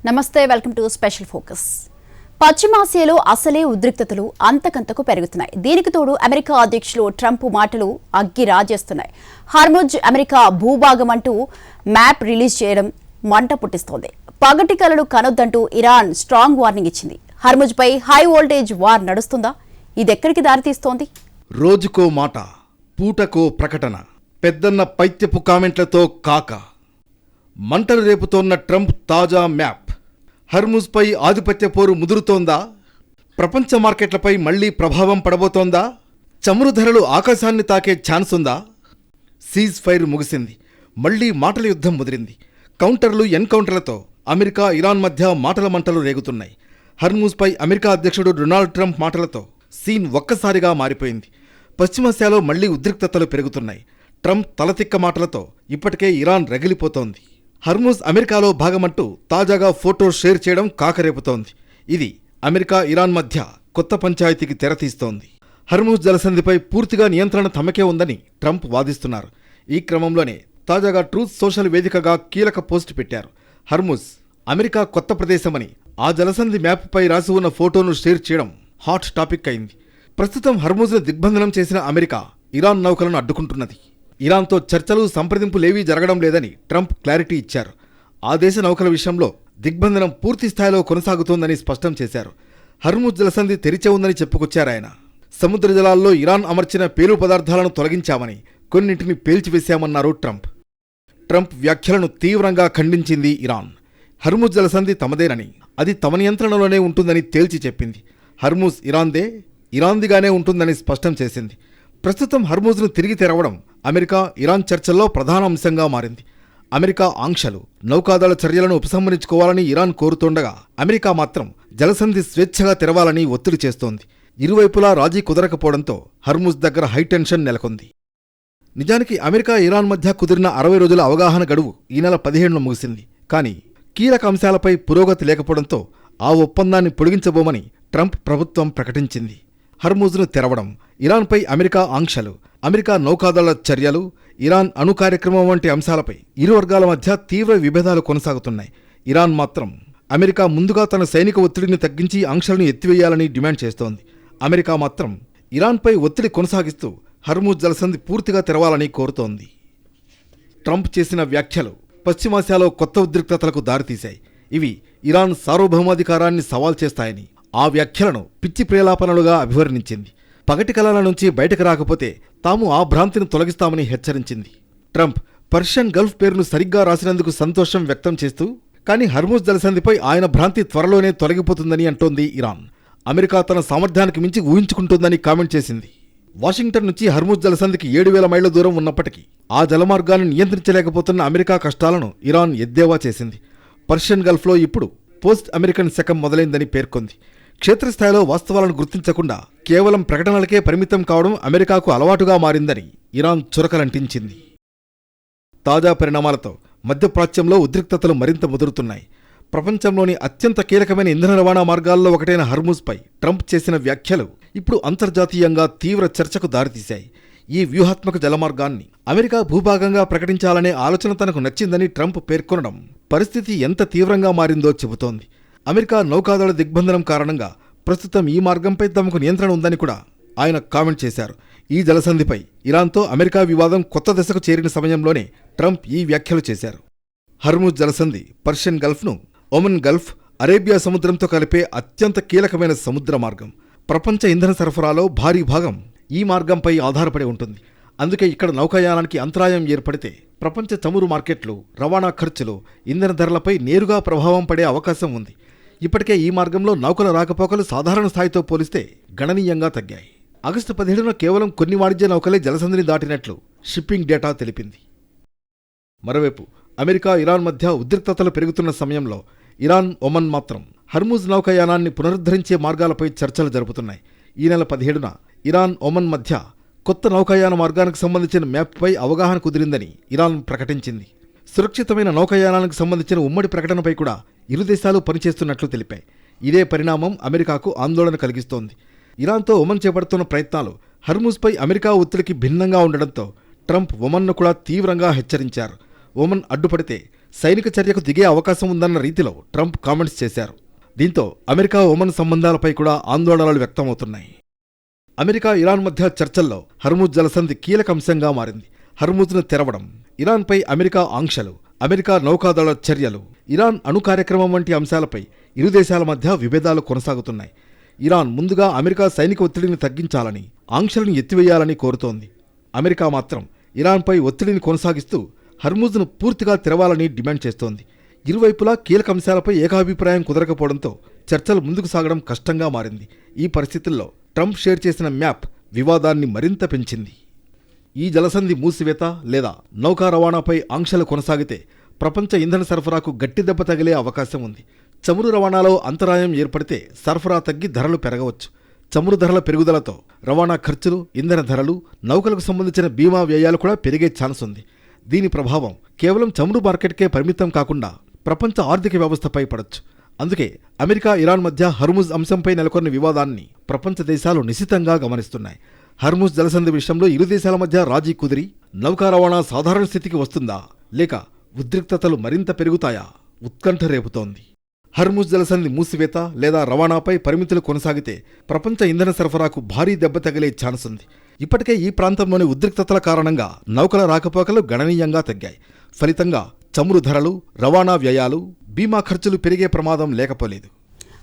నమస్తే, welcome to special focus. పశ్చిమాసియాలో అసలే ఉద్రిక్తతలు అంతకంతకు పెరుగుతున్నాయి. దీనికి తోడు అమెరికా అధ్యక్షులు ట్రంప్ మాటలు అగ్గి రాజేస్తున్నాయి. హార్ముజ్ అమెరికా భూభాగం అంటూ మ్యాప్ రిలీజ్ చేయడం మంట పుట్టిస్తోంది. పగటి కలలు కనొద్దంటూ ఇరాన్ స్ట్రాంగ్ వార్నింగ్ ఇచ్చింది. హార్ముజ్ పై హై వోల్టేజ్ వార్ నడుస్తుందా? ఇదెక్కడికి దారితీస్తోంది? రోజుకో మాట, పూటకో ప్రకటన, పెద్దన్న పైత్యపు కామెంట్లతో కాక మంటలు రేపుతోన్న ట్రంప్ తాజా మ్యాప్. హర్ముజ్పై ఆధిపత్య పోరు ముదురుతోందా? ప్రపంచ మార్కెట్లపై మళ్లీ ప్రభావం పడబోతోందా? చమురు ధరలు ఆకాశాన్ని తాకే ఛాన్స్ ఉందా? సీజ్ ఫైర్ ముగిసింది, మళ్లీ మాటల యుద్ధం ముదిరింది. కౌంటర్లు ఎన్కౌంటర్లతో అమెరికా ఇరాన్ మధ్య మాటల మంటలు రేగుతున్నాయి. హర్ముజ్పై అమెరికా అధ్యక్షుడు డొనాల్డ్ ట్రంప్ మాటలతో సీన్ ఒక్కసారిగా మారిపోయింది. పశ్చిమాసియాలో మళ్లీ ఉద్రిక్తతలు పెరుగుతున్నాయి. ట్రంప్ తలతిక్క మాటలతో ఇప్పటికే ఇరాన్ రగిలిపోతోంది. హర్ముజ్ అమెరికాలో భాగమంటూ తాజాగా ఫోటో షేర్ చేయడం కాకరేపుతోంది. ఇది అమెరికా ఇరాన్ మధ్య కొత్త పంచాయతీకి తెరతీస్తోంది. హర్ముజ్ జలసంధిపై పూర్తిగా నియంత్రణ తమకే ఉందని ట్రంప్ వాదిస్తున్నారు. ఈ క్రమంలోనే తాజాగా ట్రూత్ సోషల్ వేదికగా కీలక పోస్ట్ పెట్టారు. హర్ముజ్ అమెరికా కొత్త ప్రదేశమని ఆ జలసంధి మ్యాప్పై రాసి ఉన్న ఫోటోను షేర్ చేయడం హాట్ టాపిక్ అయింది. ప్రస్తుతం హర్ముజ్ను దిగ్బంధనం చేసిన అమెరికా ఇరాన్ నౌకలను అడ్డుకుంటున్నది. ఇరాన్తో చర్చలు సంప్రదింపులేవీ జరగడం లేదని ట్రంప్ క్లారిటీ ఇచ్చారు. ఆ దేశ నౌకల విషయంలో దిగ్బంధనం పూర్తి స్థాయిలో కొనసాగుతోందని స్పష్టం చేశారు. హర్ముజ్ జలసంధి తెరిచే ఉందని చెప్పుకొచ్చారాయన. సముద్ర జలాల్లో ఇరాన్ అమర్చిన పేలు పదార్థాలను తొలగించామని, కొన్నింటిని పేల్చివేశామన్నారు ట్రంప్. ట్రంప్ వ్యాఖ్యలను తీవ్రంగా ఖండించింది ఇరాన్. హర్ముజ్ జలసంధి తమదేనని, అది తమ నియంత్రణలోనే ఉంటుందని తేల్చి చెప్పింది. హర్ముజ్ ఇరాన్దే, ఇరాన్దిగానే ఉంటుందని స్పష్టం చేసింది. ప్రస్తుతం హర్ముజ్ను తిరిగి తెరవడం అమెరికా ఇరాన్ చర్చల్లో ప్రధాన అంశంగా మారింది. అమెరికా ఆంక్షలు, నౌకాదళ చర్యలను ఉపసంహరించుకోవాలని ఇరాన్ కోరుతుండగా, అమెరికా మాత్రం జలసంధి స్వేచ్ఛగా తెరవాలని ఒత్తిడి చేస్తోంది. ఇరువైపులా రాజీ కుదరకపోవడంతో హర్ముజ్ దగ్గర హైటెన్షన్ నెలకొంది. నిజానికి అమెరికా ఇరాన్ మధ్య కుదిరిన 60 రోజుల అవగాహన గడువు ఈ నెల 15న ముగిసింది. కానీ కీలక అంశాలపై పురోగతి లేకపోవడంతో ఆ ఒప్పందాన్ని పొడిగించబోమని ట్రంప్ ప్రభుత్వం ప్రకటించింది. హర్ముజ్ను తెరవడం, ఇరాన్పై అమెరికా ఆంక్షలు, అమెరికా నౌకాదళ చర్యలు, ఇరాన్ అణు కార్యక్రమం వంటి అంశాలపై ఇరు వర్గాల మధ్య తీవ్ర విభేదాలు కొనసాగుతున్నాయి. ఇరాన్ మాత్రం అమెరికా ముందుగా తన సైనిక ఒత్తిడిని తగ్గించి ఆంక్షలను ఎత్తివేయాలని డిమాండ్ చేస్తోంది. అమెరికా మాత్రం ఇరాన్పై ఒత్తిడి కొనసాగిస్తూ హర్ముజ్ జలసంధి పూర్తిగా తెరవాలని కోరుతోంది. ట్రంప్ చేసిన వ్యాఖ్యలు పశ్చిమాసియాలో కొత్త ఉద్రిక్తతలకు దారితీశాయి. ఇవి ఇరాన్ సార్వభౌమాధికారాన్ని సవాల్ చేస్తాయని ఆ వ్యాఖ్యలను పిచ్చి ప్రేలాపనలుగా అభివర్ణించింది. పగటి కలాల నుంచి బయటకు రాకపోతే తాము ఆ భ్రాంతిని తొలగిస్తామని హెచ్చరించింది. ట్రంప్ పర్షియన్ గల్ఫ్ పేరును సరిగ్గా రాసినందుకు సంతోషం వ్యక్తం చేస్తూ, కానీ హర్ముజ్ జలసంధిపై ఆయన భ్రాంతి త్వరలోనే తొలగిపోతుందని అంటోంది ఇరాన్. అమెరికా తన సామర్థ్యానికి మించి ఊహించుకుంటోందని కామెంట్ చేసింది. వాషింగ్టన్ నుంచి హర్ముజ్ జలసంధికి 7,000 మైళ్ల దూరం ఉన్నప్పటికీ ఆ జలమార్గాన్ని నియంత్రించలేకపోతున్న అమెరికా కష్టాలను ఇరాన్ ఎద్దేవా చేసింది. పర్షియన్ గల్ఫ్లో ఇప్పుడు పోస్ట్ అమెరికన్ శకం మొదలైందని పేర్కొంది. క్షేత్రస్థాయిలో వాస్తవాలను గుర్తించకుండా కేవలం ప్రకటనలకే పరిమితం కావడం అమెరికాకు అలవాటుగా మారిందని ఇరాన్ చురకలంటించింది. తాజా పరిణామాలతో మధ్యప్రాచ్యంలో ఉద్రిక్తతలు మరింత ముదురుతున్నాయి. ప్రపంచంలోని అత్యంత కీలకమైన ఇంధన రవాణా మార్గాల్లో ఒకటైన హర్ముజ్పై ట్రంప్ చేసిన వ్యాఖ్యలు ఇప్పుడు అంతర్జాతీయంగా తీవ్ర చర్చకు దారితీశాయి. ఈ వ్యూహాత్మక జలమార్గాన్ని అమెరికా భూభాగంగా ప్రకటించాలనే ఆలోచన తనకు నచ్చిందని ట్రంప్ పేర్కొనడం పరిస్థితి ఎంత తీవ్రంగా మారిందో చెబుతోంది. అమెరికా నౌకాదళ దిగ్బంధనం కారణంగా ప్రస్తుతం ఈ మార్గంపై తమకు నియంత్రణ ఉందని కూడా ఆయన కామెంట్ చేశారు. ఈ జలసంధిపై ఇరాన్తో అమెరికా వివాదం కొత్త దశకు చేరిన సమయంలోనే ట్రంప్ ఈ వ్యాఖ్యలు చేశారు. హర్ముజ్ జలసంధి పర్షియన్ గల్ఫ్ను ఒమన్ గల్ఫ్, అరేబియా సముద్రంతో కలిపే అత్యంత కీలకమైన సముద్ర మార్గం. ప్రపంచ ఇంధన సరఫరాలో భారీ భాగం ఈ మార్గంపై ఆధారపడి ఉంటుంది. అందుకే ఇక్కడ నౌకాయానానికి అంతరాయం ఏర్పడితే ప్రపంచ చమురు మార్కెట్లు, రవాణా ఖర్చులు, ఇంధన ధరలపై నేరుగా ప్రభావం పడే అవకాశం ఉంది. ఇప్పటికే ఈ మార్గంలో నౌకల రాకపోకలు సాధారణ స్థాయితో పోలిస్తే గణనీయంగా తగ్గాయి. ఆగస్టు 17న కేవలం కొన్ని వాణిజ్య నౌకలే జలసంధిని దాటినట్లు షిప్పింగ్ డేటా తెలిపింది. మరోవైపు అమెరికా ఇరాన్ మధ్య ఉద్రిక్తతలు పెరుగుతున్న సమయంలో ఇరాన్, ఒమన్ మాత్రం హర్ముజ్ నౌకాయానాన్ని పునరుద్ధరించే మార్గాలపై చర్చలు జరుపుతున్నాయి. ఈ నెల 17న ఇరాన్, ఒమన్ మధ్య కొత్త నౌకాయాన మార్గానికి సంబంధించిన మ్యాప్పై అవగాహన కుదిరిందని ఇరాన్ ప్రకటించింది. సురక్షితమైన నౌకాయానానికి సంబంధించిన ఉమ్మడి ప్రకటనపై కూడా ఇరు దేశాలు పనిచేస్తున్నట్లు తెలిపాయి. ఇదే పరిణామం అమెరికాకు ఆందోళన కలిగిస్తోంది. ఇరాన్తో ఒమన్ చేపడుతున్న ప్రయత్నాలు హర్ముజ్పై అమెరికా ఒత్తిడికి భిన్నంగా ఉండడంతో ట్రంప్ ఒమన్ను కూడా తీవ్రంగా హెచ్చరించారు. ఒమన్ అడ్డుపడితే సైనిక చర్యకు దిగే అవకాశం ఉందన్న రీతిలో ట్రంప్ కామెంట్స్ చేశారు. దీంతో అమెరికా ఒమన్ సంబంధాలపై కూడా ఆందోళనలు వ్యక్తమవుతున్నాయి. అమెరికా ఇరాన్ మధ్య చర్చల్లో హర్ముజ్ జలసంధి కీలక అంశంగా మారింది. హర్ముజ్ను తెరవడం, ఇరాన్పై అమెరికా ఆంక్షలు, అమెరికా నౌకాదళ చర్యలు, ఇరాన్ అణు కార్యక్రమం వంటి అంశాలపై ఇరు దేశాల మధ్య విభేదాలు కొనసాగుతున్నాయి. ఇరాన్ ముందుగా అమెరికా సైనిక ఒత్తిడిని తగ్గించాలని, ఆంక్షలను ఎత్తివేయాలని కోరుతోంది. అమెరికా మాత్రం ఇరాన్పై ఒత్తిడిని కొనసాగిస్తూ హర్ముజ్ను పూర్తిగా తెరవాలని డిమాండ్ చేస్తోంది. ఇరువైపులా కీలక అంశాలపై ఏకాభిప్రాయం కుదరకపోవడంతో చర్చలు ముందుకు సాగడం కష్టంగా మారింది. ఈ పరిస్థితుల్లో ట్రంప్ షేర్ చేసిన మ్యాప్ వివాదాన్ని మరింత పెంచింది. ఈ జలసంధి మూసివేత లేదా నౌకా రవాణాపై ఆంక్షలు కొనసాగితే ప్రపంచ ఇంధన సరఫరాకు గట్టి దెబ్బ తగిలే అవకాశం ఉంది. చమురు రవాణాలో అంతరాయం ఏర్పడితే సరఫరా తగ్గి ధరలు పెరగవచ్చు. చమురు ధరల పెరుగుదలతో రవాణా ఖర్చులు, ఇంధన ధరలు, నౌకలకు సంబంధించిన బీమా వ్యయాలు కూడా పెరిగే ఛాన్స్ ఉంది. దీని ప్రభావం కేవలం చమురు మార్కెట్కే పరిమితం కాకుండా ప్రపంచ ఆర్థిక వ్యవస్థపై పడొచ్చు. అందుకే అమెరికా ఇరాన్ మధ్య హర్ముజ్ అంశంపై నెలకొన్న వివాదాన్ని ప్రపంచ దేశాలు నిశితంగా గమనిస్తున్నాయి. హర్ముజ్ జలసంధి విషయంలో ఇరు దేశాల మధ్య రాజీ కుదిరి నౌకా రవాణా సాధారణ స్థితికి వస్తుందా, లేక ఉద్రిక్తతలు మరింత పెరుగుతాయా ఉత్కంఠ రేపుతోంది. హర్ముజ్ జలసంధి మూసివేత లేదా రవాణాపై పరిమితులు కొనసాగితే ప్రపంచ ఇంధన సరఫరాకు భారీ దెబ్బ తగిలే ఛాన్స్ ఉంది. ఇప్పటికే ఈ ప్రాంతంలోని ఉద్రిక్తతల కారణంగా నౌకల రాకపోకలు గణనీయంగా తగ్గాయి. ఫలితంగా చమురు ధరలు, రవాణా వ్యయాలు, బీమా ఖర్చులు పెరిగే ప్రమాదం లేకపోలేదు.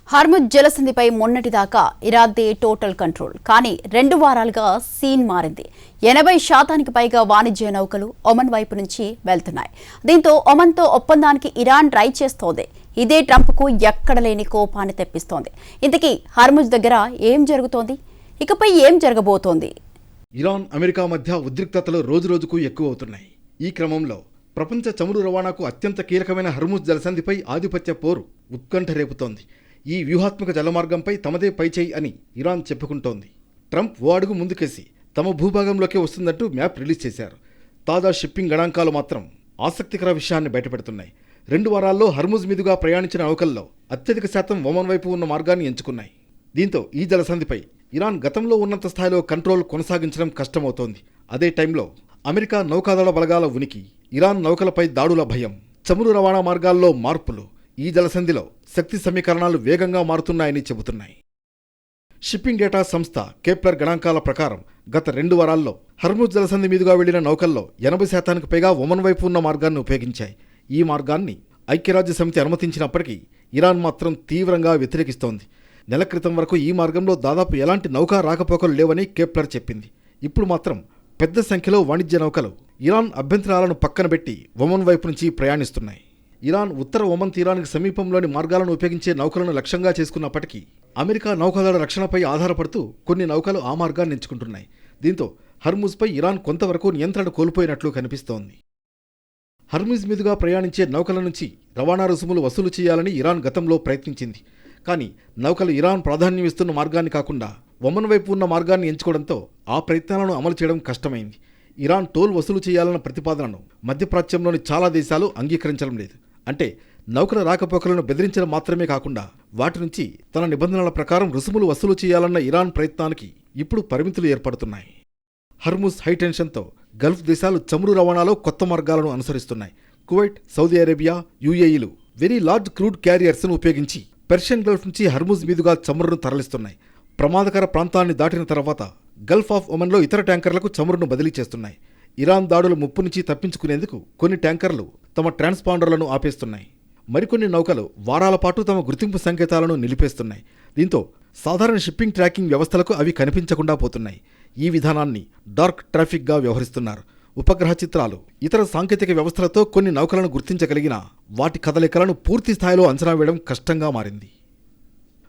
హర్ముజ్ జలసంధిపై మొన్నటిదాకా ఇరాన్దే టోటల్ కంట్రోల్. కానీ 2 వారాలుగా సీన్ మారింది. 80% పైగా వాణిజ్య నౌకలు ఒమన్ వైపు నుంచి వెళ్తున్నాయి. దీంతో ఒమన్తో ఒప్పందానికి ఇరాన్ ట్రై చేస్తోంది. ఇదే ట్రంప్కు ఎక్కడలేని కోపాన్ని తెప్పిస్తోంది. ఇంతకీ హర్ముజ్ దగ్గర ఏం జరుగుతోంది? ఇకపై ఏం జరగబోతోంది? ఇరాన్, అమెరికా మధ్య ఉద్రిక్తతలు రోజురోజుకు ఎక్కువవుతున్నాయి. ఈ క్రమంలో ప్రపంచ చమురు రవాణాకు అత్యంత కీలకమైన హర్ముజ్ జలసంధిపై ఆధిపత్య పోరు ఉత్కంఠ రేపుతోంది. ఈ వ్యూహాత్మక జలమార్గంపై తమదే పైచేయి అని ఇరాన్ చెప్పుకుంటోంది. ట్రంప్ ఓ అడుగు ముందుకేసి తమ భూభాగంలోకే వస్తుందంటూ మ్యాప్ రిలీజ్ చేశారు. తాజా షిప్పింగ్ గణాంకాలు మాత్రం ఆసక్తికర విషయాన్ని బయటపెడుతున్నాయి. 2 వారాల్లో హర్ముజ్ మీదుగా ప్రయాణించిన నౌకల్లో అత్యధిక శాతం ఒమన్ వైపు ఉన్న మార్గాన్ని ఎంచుకున్నాయి. దీంతో ఈ జలసంధిపై ఇరాన్ గతంలో ఉన్నంత స్థాయిలో కంట్రోల్ కొనసాగించడం కష్టమవుతోంది. అదే టైంలో అమెరికా నౌకాదళ బలగాల ఉనికి, ఇరాన్ నౌకలపై దాడుల భయం, చమురు రవాణా మార్గాల్లో మార్పులు ఈ జలసంధిలో శక్తి సమీకరణాలు వేగంగా మారుతున్నాయని చెబుతున్నాయి. షిప్పింగ్ డేటా సంస్థ కేప్లర్ గణాంకాల ప్రకారం గత 2 వారాల్లో హర్ముజ్ జలసంధి మీదుగా వెళ్లిన నౌకల్లో 80% పైగా ఒమన్ వైపు ఉన్న మార్గాన్ని ఉపయోగించాయి. ఈ మార్గాన్ని ఐక్యరాజ్య సమితి అనుమతించినప్పటికీ ఇరాన్ మాత్రం తీవ్రంగా వ్యతిరేకిస్తోంది. నెల క్రితం వరకు ఈ మార్గంలో దాదాపు ఎలాంటి నౌకా రాకపోకలు లేవని కేప్లర్ చెప్పింది. ఇప్పుడు మాత్రం పెద్ద సంఖ్యలో వాణిజ్య నౌకలు ఇరాన్ అభ్యంతరాలను పక్కనబెట్టి ఒమన్ వైపు నుంచి ప్రయాణిస్తున్నాయి. ఇరాన్ ఉత్తర ఒమన్ తీరానికి సమీపంలోని మార్గాలను ఉపయోగించే నౌకలను లక్ష్యంగా చేసుకున్నప్పటికీ అమెరికా నౌకాదళ రక్షణపై ఆధారపడుతూ కొన్ని నౌకలు ఆ మార్గాన్ని ఎంచుకుంటున్నాయి. దీంతో హర్ముజ్పై ఇరాన్ కొంతవరకు నియంత్రణ కోల్పోయినట్లు కనిపిస్తోంది. హర్ముజ్ మీదుగా ప్రయాణించే నౌకల నుంచి రవాణా రుసుములు వసూలు చేయాలని ఇరాన్ గతంలో ప్రయత్నించింది. కానీ నౌకలు ఇరాన్ ప్రాధాన్యం ఇస్తున్న మార్గాన్ని కాకుండా ఒమన్ వైపు ఉన్న మార్గాన్ని ఎంచుకోవడంతో ఆ ప్రయత్నాలను అమలు చేయడం కష్టమైంది. ఇరాన్ టోల్ వసూలు చేయాలన్న ప్రతిపాదనను మధ్యప్రాచ్యంలోని చాలా దేశాలు అంగీకరించడం లేదు. అంటే నౌకల రాకపోకలను బెదిరించడం మాత్రమే కాకుండా వాటి నుంచి తన నిబంధనల ప్రకారం రుసుములు వసూలు చేయాలన్న ఇరాన్ ప్రయత్నానికి ఇప్పుడు పరిమితులు ఏర్పడుతున్నాయి. హర్ముజ్ హైటెన్షన్తో గల్ఫ్ దేశాలు చమురు రవాణాలో కొత్త మార్గాలను అనుసరిస్తున్నాయి. కువైట్, సౌదీ అరేబియా, యుఏఈలు వెరీ లార్జ్ క్రూడ్ క్యారియర్స్ను ఉపయోగించి పెర్షియన్ గల్ఫ్ నుంచి హర్ముజ్ మీదుగా చమురును తరలిస్తున్నాయి. ప్రమాదకర ప్రాంతాన్ని దాటిన తర్వాత గల్ఫ్ ఆఫ్ ఒమన్లో ఇతర ట్యాంకర్లకు చమురును బదిలీ చేస్తున్నాయి. ఇరాన్ దాడుల ముప్పు నుంచి తప్పించుకునేందుకు కొన్ని ట్యాంకర్లు తమ ట్రాన్స్పాండర్లను ఆపేస్తున్నాయి. మరికొన్ని నౌకలు వారాల పాటు తమ గుర్తింపు సంకేతాలను నిలిపేస్తున్నాయి. దీంతో సాధారణ షిప్పింగ్ ట్రాకింగ్ వ్యవస్థలకు అవి కనిపించకుండా పోతున్నాయి. ఈ విధానాన్ని డార్క్ ట్రాఫిక్గా వ్యవహరిస్తున్నారు. ఉపగ్రహ చిత్రాలు, ఇతర సాంకేతిక వ్యవస్థలతో కొన్ని నౌకలను గుర్తించగలిగినా వాటి కదలికలను పూర్తి స్థాయిలో అంచనా వేయడం కష్టంగా మారింది.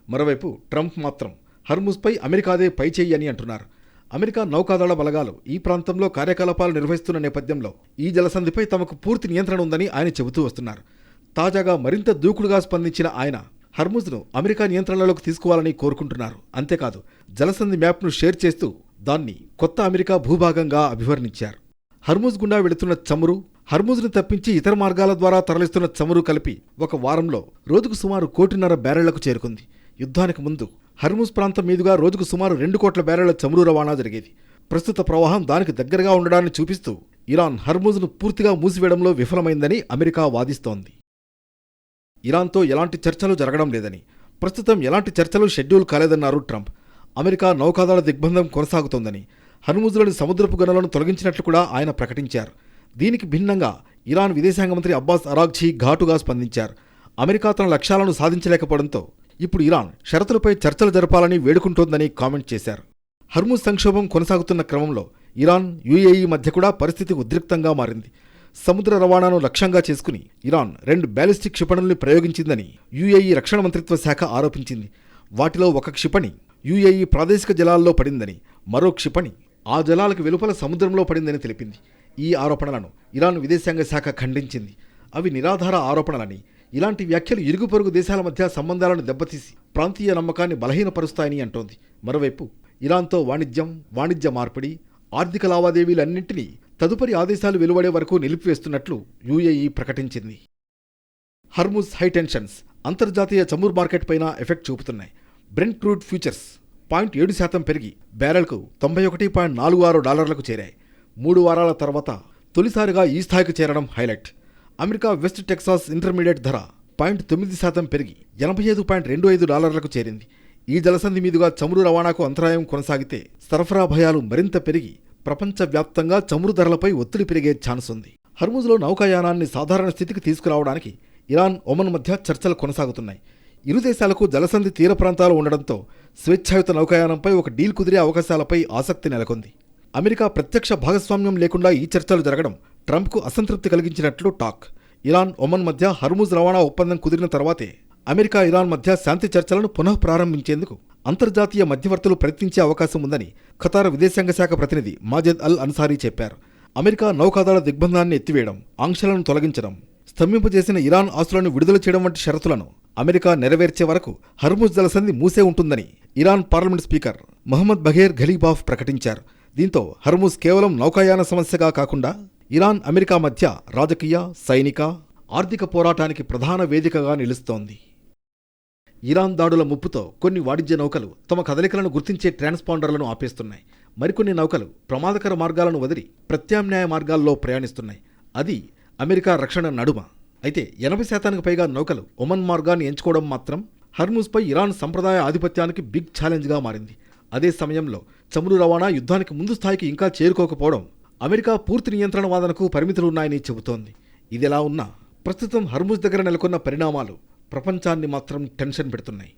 మరోవైపు ట్రంప్ మాత్రం హర్ముజ్పై అమెరికాదే పైచేయి అని అంటున్నారు. అమెరికా నౌకాదళ బలగాలు ఈ ప్రాంతంలో కార్యకలాపాలు నిర్వహిస్తున్న నేపథ్యంలో ఈ జలసంధిపై తమకు పూర్తి నియంత్రణ ఉందని ఆయన చెబుతూ వస్తున్నారు. తాజాగా మరింత దూకుడుగా స్పందించిన ఆయన హర్ముజ్ను అమెరికా నియంత్రణలోకి తీసుకోవాలని కోరుకుంటున్నారు. అంతేకాదు జలసంధి మ్యాప్ను షేర్ చేస్తూ దాన్ని కొత్త అమెరికా భూభాగంగా అభివర్ణించారు. హర్ముజ్ గుండా వెళుతున్న చమురు, హర్ముజ్ను తప్పించి ఇతర మార్గాల ద్వారా తరలిస్తున్న చమురు కలిపి ఒక వారంలో రోజుకు సుమారు 1.5 కోట్ల బ్యారెళ్లకు చేరుకుంది. యుద్ధానికి ముందు హర్ముజ్ ప్రాంతం మీదుగా రోజుకు సుమారు 2 కోట్ల బ్యారెళ్ల చమురు రవాణా జరిగేది. ప్రస్తుత ప్రవాహం దానికి దగ్గరగా ఉండడాన్ని చూపిస్తూ ఇరాన్ హర్ముజ్ను పూర్తిగా మూసివేయడంలో విఫలమైందని అమెరికా వాదిస్తోంది. ఇరాన్తో ఎలాంటి చర్చలు జరగడం లేదని, ప్రస్తుతం ఎలాంటి చర్చలు షెడ్యూల్ కాలేదన్నారు ట్రంప్. అమెరికా నౌకాదళ దిగ్బంధం కొనసాగుతోందని, హర్ముజ్లోని సముద్రపు గనులను తొలగించినట్లు కూడా ఆయన ప్రకటించారు. దీనికి భిన్నంగా ఇరాన్ విదేశాంగ మంత్రి అబ్బాస్ అరాగ్జీ ఘాటుగా స్పందించారు. అమెరికా తన లక్ష్యాలను సాధించలేకపోవడంతో ఇప్పుడు ఇరాన్ షరతులపై చర్చలు జరపాలని వేడుకుంటోందని కామెంట్ చేశారు. హర్ముజ్ సంక్షోభం కొనసాగుతున్న క్రమంలో ఇరాన్, యుఏఈ మధ్య కూడా పరిస్థితి ఉద్రిక్తంగా మారింది. సముద్ర రవాణాను లక్ష్యంగా చేసుకుని ఇరాన్ 2 బ్యాలిస్టిక్ క్షిపణుల్ని ప్రయోగించిందని యుఏఈ రక్షణ మంత్రిత్వ శాఖ ఆరోపించింది. వాటిలో ఒక క్షిపణి యుఏఈ ప్రాదేశిక జలాల్లో పడిందని, మరో క్షిపణి ఆ జలాలకు వెలుపల సముద్రంలో పడిందని తెలిపింది. ఈ ఆరోపణలను ఇరాన్ విదేశాంగ శాఖ ఖండించింది. అవి నిరాధార ఆరోపణలని, ఇలాంటి వ్యాఖ్యలు ఇరుగు పొరుగు దేశాల మధ్య సంబంధాలను దెబ్బతీసి ప్రాంతీయ నమ్మకాన్ని బలహీనపరుస్తాయని అంటోంది. మరోవైపు ఇరాన్తో వాణిజ్య మార్పిడి, ఆర్థిక లావాదేవీలన్నింటినీ తదుపరి ఆదేశాలు వెలువడే వరకు నిలిపివేస్తున్నట్లు యుఏఈ ప్రకటించింది. హర్ముజ్ హైటెన్షన్స్ అంతర్జాతీయ చమురు మార్కెట్ పైన ఎఫెక్ట్ చూపుతున్నాయి. బ్రెంట్ క్రూడ్ ఫ్యూచర్స్ 0.7% పెరిగి బ్యారెల్కు $91.46 చేరాయి. 3 వారాల తర్వాత తొలిసారిగా ఈ స్థాయికి చేరడం highlight. America west Texas intermediate ధర 0.9% పెరిగి $82.25 చేరింది. ఈ జలసంధి మీదుగా చమురు రవాణాకు అంతరాయం కొనసాగితే సరఫరా భయాలు మరింత పెరిగి ప్రపంచవ్యాప్తంగా చమురు ధరలపై ఒత్తిడి పెరిగే ఛాన్స్ ఉంది. హర్ముజ్లో నౌకాయానాన్ని సాధారణ స్థితికి తీసుకురావడానికి ఇరాన్, ఒమన్ మధ్య చర్చలు కొనసాగుతున్నాయి. ఇరు దేశాలకు జలసంధి తీర ప్రాంతాలు ఉండడంతో స్వేచ్ఛాయుత నౌకాయానంపై ఒక డీల్ కుదిరే అవకాశాలపై ఆసక్తి నెలకొంది. అమెరికా ప్రత్యక్ష భాగస్వామ్యం లేకుండా ఈ చర్చలు జరగడం ట్రంప్కు అసంతృప్తి కలిగించినట్లు టాక్. ఇరాన్, ఒమన్ మధ్య హర్ముజ్ రవాణా ఒప్పందం కుదిరిన తర్వాతే అమెరికా, ఇరాన్ మధ్య శాంతి చర్చలను పునః ప్రారంభించేందుకు అంతర్జాతీయ మధ్యవర్తులు ప్రయత్నించే అవకాశం ఉందని ఖతార్ విదేశాంగ శాఖ ప్రతినిధి మాజెద్ అల్ అన్సారీ చెప్పారు. అమెరికా నౌకాదళ దిగ్బంధాన్ని ఎత్తివేయడం, ఆంక్షలను తొలగించడం, స్తంభింపజేసిన ఇరాన్ ఆస్తులను విడుదల చేయడం వంటి షరతులను అమెరికా నెరవేర్చే వరకు హర్ముజ్ జలసంధి మూసే ఉంటుందని ఇరాన్ పార్లమెంట్ స్పీకర్ మహమ్మద్ బఘేర్ ఘలీబాఫ్ ప్రకటించారు. దీంతో హర్ముజ్ కేవలం నౌకాయాన సమస్యగా కాకుండా ఇరాన్, అమెరికా మధ్య రాజకీయ, సైనిక, ఆర్థిక పోరాటానికి ప్రధాన వేదికగా నిలుస్తోంది. ఇరాన్ దాడుల ముప్పుతో కొన్ని వాణిజ్య నౌకలు తమ కదలికలను గుర్తించే ట్రాన్స్పాండర్లను ఆపేస్తున్నాయి. మరికొన్ని నౌకలు ప్రమాదకర మార్గాలను వదిలి ప్రత్యామ్నాయ మార్గాల్లో ప్రయాణిస్తున్నాయి. అది అమెరికా రక్షణ నడుమ. అయితే 80% పైగా నౌకలు ఒమన్ మార్గాన్ని ఎంచుకోవడం మాత్రం హర్ముజ్పై ఇరాన్ సంప్రదాయ ఆధిపత్యానికి బిగ్ ఛాలెంజ్గా మారింది. అదే సమయంలో చమురు రవాణా యుద్ధానికి ముందు స్థాయికి ఇంకా చేరుకోకపోవడం అమెరికా పూర్తి నియంత్రణ వాదనకు పరిమితులున్నాయని చెబుతోంది. ఇదిలా ఉన్నా ప్రస్తుతం హర్ముజ్ దగ్గర నెలకొన్న పరిణామాలు ప్రపంచాన్ని మాత్రం టెన్షన్ పెడుతున్నాయి.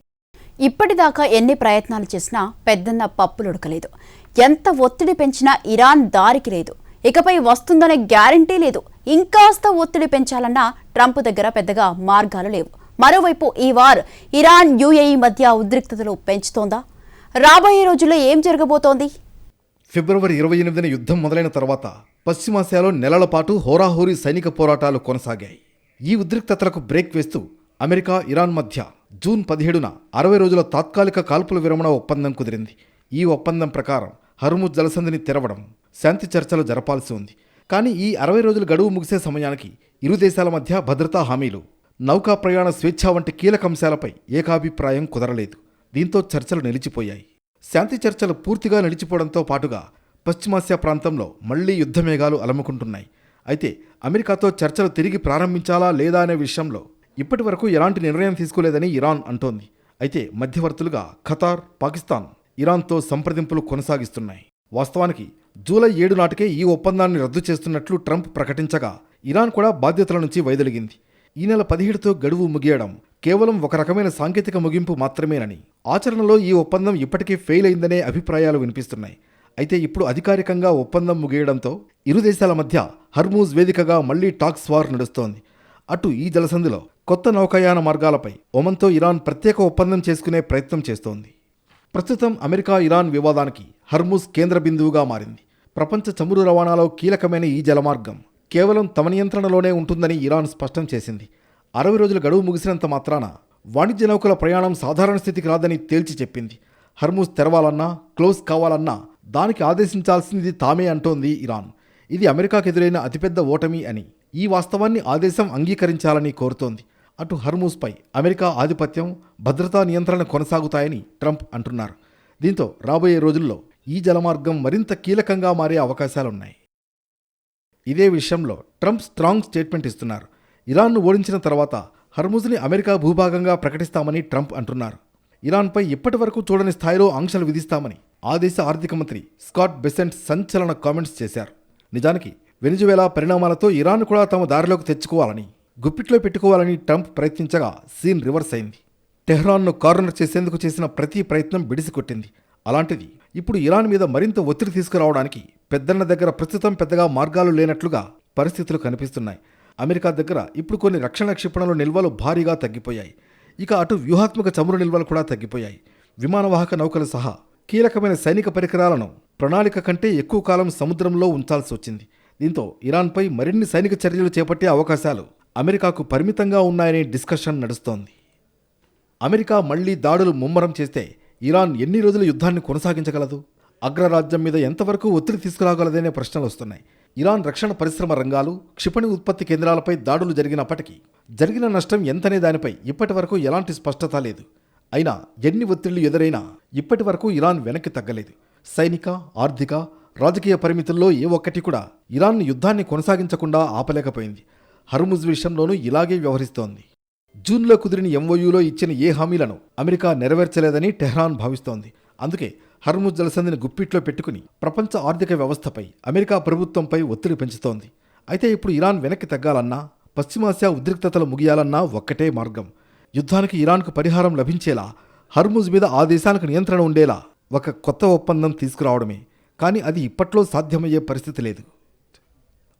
ఇప్పటిదాకా ఎన్ని ప్రయత్నాలు చేసినా పెద్దన్న పప్పులుడకలేదు. ఎంత ఒత్తిడి పెంచినా ఇరాన్ దారికి లేదు. ఇకపై వస్తుందనే గ్యారంటీ లేదు. ఇంకాస్త ఒత్తిడి పెంచాలన్నా ట్రంప్ దగ్గర పెద్దగా మార్గాలు లేవు. మరోవైపు ఈ వార్ ఇరాన్, యుఏఈ మధ్య ఉద్రిక్తతలు పెంచుతోందా? రాబోయే రోజుల్లో ఏం జరగబోతోంది? ఫిబ్రవరి 28న యుద్ధం మొదలైన తర్వాత పశ్చిమాసియాలో నెలల పాటు హోరాహోరీ సైనిక పోరాటాలు కొనసాగాయి. ఈ ఉద్రిక్తతలకు బ్రేక్ వేస్తూ అమెరికా, ఇరాన్ మధ్య జూన్ 17న 60 రోజుల తాత్కాలిక కాల్పుల విరమణ ఒప్పందం కుదిరింది. ఈ ఒప్పందం ప్రకారం హర్ముజ్ జలసంధిని తెరవడం, శాంతి చర్చలు జరపాల్సి ఉంది. కానీ ఈ 60 రోజుల గడువు ముగిసే సమయానికి ఇరు దేశాల మధ్య భద్రతా హామీలు, నౌకా ప్రయాణ స్వేచ్ఛ వంటి కీలక అంశాలపై ఏకాభిప్రాయం కుదరలేదు. దీంతో చర్చలు నిలిచిపోయాయి. శాంతి చర్చలు పూర్తిగా నిలిచిపోవడంతో పాటుగా పశ్చిమాసియా ప్రాంతంలో మళ్లీ యుద్ధమేఘాలు అలముకుంటున్నాయి. అయితే అమెరికాతో చర్చలు తిరిగి ప్రారంభించాలా లేదా అనే విషయంలో ఇప్పటి వరకు ఎలాంటి నిర్ణయం తీసుకోలేదని ఇరాన్ అంటోంది. అయితే మధ్యవర్తులుగా ఖతార్, పాకిస్తాన్ ఇరాన్తో సంప్రదింపులు కొనసాగిస్తున్నాయి. వాస్తవానికి జూలై 7 నాటికే ఈ ఒప్పందాన్ని రద్దు చేస్తున్నట్లు ట్రంప్ ప్రకటించగా ఇరాన్ కూడా బాధ్యతల నుంచి వైదొలిగింది. ఈ నెల 17తో గడువు ముగియడం కేవలం ఒక రకమైన సాంకేతిక ముగింపు మాత్రమేనని, ఆచరణలో ఈ ఒప్పందం ఇప్పటికే ఫెయిల్ అయిందనే అభిప్రాయాలు వినిపిస్తున్నాయి. అయితే ఇప్పుడు అధికారికంగా ఒప్పందం ముగియడంతో ఇరు దేశాల మధ్య హర్ముజ్ వేదికగా మళ్లీ టాక్స్ వార్ నడుస్తోంది. అటు ఈ జలసంధిలో కొత్త నౌకాయాన మార్గాలపై ఒమన్తో ఇరాన్ ప్రత్యేక ఒప్పందం చేసుకునే ప్రయత్నం చేస్తోంది. ప్రస్తుతం అమెరికా, ఇరాన్ వివాదానికి హర్ముజ్ కేంద్ర బిందువుగా మారింది. ప్రపంచ చమురు రవాణాలో కీలకమైన ఈ జలమార్గం కేవలం తమ నియంత్రణలోనే ఉంటుందని ఇరాన్ స్పష్టం చేసింది. 60 రోజుల గడువు ముగిసినంత మాత్రాన వాణిజ్య నౌకల ప్రయాణం సాధారణ స్థితికి రాదని తేల్చి చెప్పింది. హర్ముజ్ తెరవాలన్నా, క్లోజ్ కావాలన్నా దానికి ఆదేశించాల్సింది తామే అంటోంది ఇరాన్. ఇది అమెరికాకు ఎదురైన అతిపెద్ద ఓటమి అని, ఈ వాస్తవాన్ని ఆ దేశం అంగీకరించాలని కోరుతోంది. అటు హర్ముజ్పై అమెరికా ఆధిపత్యం, భద్రతా నియంత్రణ కొనసాగుతాయని ట్రంప్ అంటున్నారు. దీంతో రాబోయే రోజుల్లో ఈ జలమార్గం మరింత కీలకంగా మారే అవకాశాలున్నాయి. ఇదే విషయంలో ట్రంప్ స్ట్రాంగ్ స్టేట్మెంట్ ఇస్తున్నారు. ఇరాన్ను ఓడించిన తర్వాత హర్ముజ్ని అమెరికా భూభాగంగా ప్రకటిస్తామని ట్రంప్ అంటున్నారు. ఇరాన్పై ఇప్పటి వరకు చూడని స్థాయిలో ఆంక్షలు విధిస్తామని ఆ దేశ ఆర్థిక మంత్రి స్కాట్ బెసెంట్ సంచలన కామెంట్స్ చేశారు. నిజానికి వెనిజువేలా పరిణామాలతో ఇరాన్ కూడా తమ దారిలోకి తెచ్చుకోవాలని, గుప్పిట్లో పెట్టుకోవాలని ట్రంప్ ప్రయత్నించగా సీన్ రివర్స్ అయింది. టెహ్రాన్ను కార్నర్ చేసేందుకు చేసిన ప్రతి ప్రయత్నం బిడిసికొట్టింది. అలాంటిది ఇప్పుడు ఇరాన్ మీద మరింత ఒత్తిడి తీసుకురావడానికి పెద్దన్న దగ్గర ప్రస్తుతం పెద్దగా మార్గాలు లేనట్లుగా పరిస్థితులు కనిపిస్తున్నాయి. అమెరికా దగ్గర ఇప్పుడు కొన్ని రక్షణ క్షిపణుల నిల్వలు భారీగా తగ్గిపోయాయి. ఇక అటు వ్యూహాత్మక చమురు నిల్వలు కూడా తగ్గిపోయాయి. విమానవాహక నౌకలు సహా కీలకమైన సైనిక పరికరాలను ప్రణాళిక కంటే ఎక్కువ కాలం సముద్రంలో ఉంచాల్సి వచ్చింది. దీంతో ఇరాన్పై మరిన్ని సైనిక చర్యలు చేపట్టే అవకాశాలు అమెరికాకు పరిమితంగా ఉన్నాయనే డిస్కషన్ నడుస్తోంది. అమెరికా మళ్లీ దాడులు ముమ్మరం చేస్తే ఇరాన్ ఎన్ని రోజులు యుద్ధాన్ని కొనసాగించగలదు? అగ్రరాజ్యం మీద ఎంతవరకు ఒత్తిడి తీసుకురాగలదనే ప్రశ్నలు వస్తున్నాయి. ఇరాన్ రక్షణ పరిశ్రమ రంగాలు, క్షిపణి ఉత్పత్తి కేంద్రాలపై దాడులు జరిగినప్పటికీ జరిగిన నష్టం ఎంతనే దానిపై ఇప్పటి వరకు ఎలాంటి స్పష్టత లేదు. అయినా ఎన్ని ఒత్తిళ్లు ఎదురైనా ఇప్పటి వరకు ఇరాన్ వెనక్కి తగ్గలేదు. సైనిక, ఆర్థిక, రాజకీయ పరిమితుల్లో ఏ ఒక్కటి కూడా ఇరాన్ యుద్ధాన్ని కొనసాగించకుండా ఆపలేకపోయింది. హర్ముజ్ విషయంలోనూ ఇలాగే వ్యవహరిస్తోంది. జూన్లో కుదిరిన ఎంఓయూలో ఇచ్చిన ఏ హామీలను అమెరికా నెరవేర్చలేదని టెహ్రాన్ భావిస్తోంది. అందుకే హర్ముజ్ జలసంధిని గుప్పిట్లో పెట్టుకుని ప్రపంచ ఆర్థిక వ్యవస్థపై, అమెరికా ప్రభుత్వంపై ఒత్తిడి పెంచుతోంది. అయితే ఇప్పుడు ఇరాన్ వెనక్కి తగ్గాలన్నా, పశ్చిమాసియా ఉద్రిక్తతలు ముగియాలన్నా ఒక్కటే మార్గం. యుద్ధానికి ఇరాన్కు పరిహారం లభించేలా, హర్ముజ్ మీద ఆ దేశానికి నియంత్రణ ఉండేలా ఒక కొత్త ఒప్పందం తీసుకురావడమే. కానీ అది ఇప్పట్లో సాధ్యమయ్యే పరిస్థితి లేదు.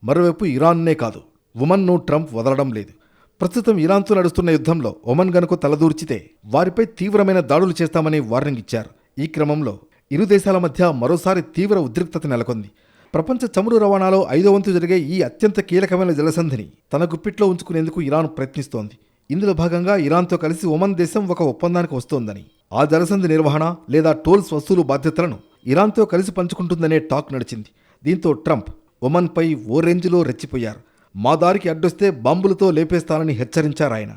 మరోవైపు ఇరాన్నే కాదు, ఒమన్ను ట్రంప్ వదలడం లేదు. ప్రస్తుతం ఇరాన్తో నడుస్తున్న యుద్ధంలో ఒమన్ గనుక తలదూర్చితే వారిపై తీవ్రమైన దాడులు చేస్తామని వార్నింగ్ ఇచ్చారు. ఈ క్రమంలో ఇరు దేశాల మధ్య మరోసారి తీవ్ర ఉద్రిక్తత నెలకొంది. ప్రపంచ చమురు రవాణాలో 5వ వంతు జరిగే ఈ అత్యంత కీలకమైన జలసంధిని తన గుప్పిట్లో ఉంచుకునేందుకు ఇరాన్ ప్రయత్నిస్తోంది. ఇందులో భాగంగా ఇరాన్తో కలిసి ఒమన్ దేశం ఒక ఒప్పందానికి వస్తోందని, ఆ జలసంధి నిర్వహణ లేదా టోల్స్ వసూలు బాధ్యతలను ఇరాన్తో కలిసి పంచుకుంటుందనే టాక్ నడిచింది. దీంతో ట్రంప్ ఒమన్పై ఓ రేంజ్లో రెచ్చిపోయారు. మా దారికి అడ్డొస్తే బాంబులతో లేపేస్తానని హెచ్చరించారాయన.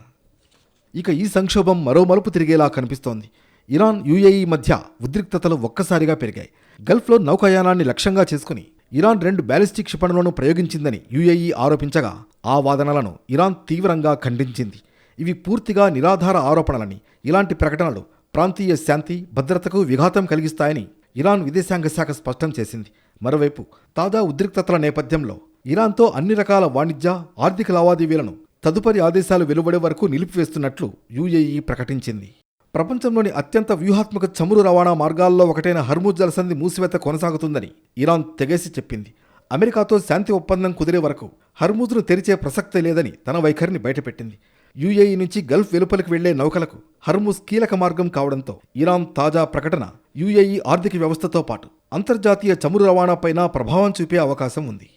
ఇక ఈ సంక్షోభం మరో మలుపు తిరిగేలా కనిపిస్తోంది. ఇరాన్, యుఏఈ మధ్య ఉద్రిక్తతలు ఒక్కసారిగా పెరిగాయి. గల్ఫ్లో నౌకాయానాన్ని లక్ష్యంగా చేసుకుని ఇరాన్ 2 బ్యాలిస్టిక్ క్షిపణులను ప్రయోగించిందని యుఏఈ ఆరోపించగా ఆ వాదనలను ఇరాన్ తీవ్రంగా ఖండించింది. ఇవి పూర్తిగా నిరాధార ఆరోపణలని, ఇలాంటి ప్రకటనలు ప్రాంతీయ శాంతి, భద్రతకు విఘాతం కలిగిస్తాయని ఇరాన్ విదేశాంగ శాఖ స్పష్టం చేసింది. మరోవైపు తాజా ఉద్రిక్తతల నేపథ్యంలో ఇరాన్తో అన్ని రకాల వాణిజ్య, ఆర్థిక లావాదేవీలను తదుపరి ఆదేశాలు వెలువడే వరకు నిలిపివేస్తున్నట్లు యుఏఈ ప్రకటించింది. ప్రపంచంలోని అత్యంత వ్యూహాత్మక చమురు రవాణా మార్గాల్లో ఒకటైన హర్ముజ్ జలసంధి మూసివేత కొనసాగుతుందని ఇరాన్ తెగేసి చెప్పింది. అమెరికాతో శాంతి ఒప్పందం కుదిరే వరకు హర్ముజ్ను తెరిచే ప్రసక్తే లేదని తన వైఖరిని బయటపెట్టింది. యుఏఈ నుంచి గల్ఫ్ వెలుపలికి వెళ్లే నౌకలకు హర్ముజ్ కీలక మార్గం కావడంతో ఇరాన్ తాజా ప్రకటన యుఏఈ ఆర్థిక వ్యవస్థతో పాటు అంతర్జాతీయ చమురు రవాణాపైన ప్రభావం చూపే అవకాశం ఉంది.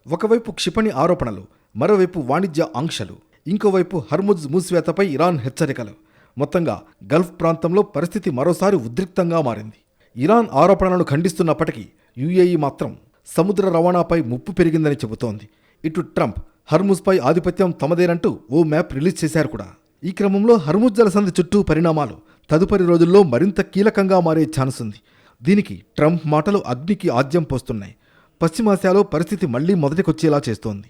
ఒకవైపు క్షిపణి ఆరోపణలు, మరోవైపు వాణిజ్య ఆంక్షలు, ఇంకోవైపు హర్ముజ్ మూసివేతపై ఇరాన్ హెచ్చరికలు. మొత్తంగా గల్ఫ్ ప్రాంతంలో పరిస్థితి మరోసారి ఉద్రిక్తంగా మారింది. ఇరాన్ ఆరోపణలను ఖండిస్తున్నప్పటికీ యుఏఈ మాత్రం సముద్ర రవాణాపై ముప్పు పెరిగిందని చెబుతోంది. ఇటు ట్రంప్ హర్ముజ్పై ఆధిపత్యం తమదేనంటూ ఓ మ్యాప్ రిలీజ్ చేశారు కూడా. ఈ క్రమంలో హర్ముజ్ జలసంధి చుట్టూ పరిణామాలు తదుపరి రోజుల్లో మరింత కీలకంగా మారే ఛాన్స్ ఉంది. దీనికి ట్రంప్ మాటలు అగ్నికి ఆజ్యం పోస్తున్నాయి. పశ్చిమాసియాలో పరిస్థితి మళ్లీ మొదటికొచ్చేలా చేస్తోంది.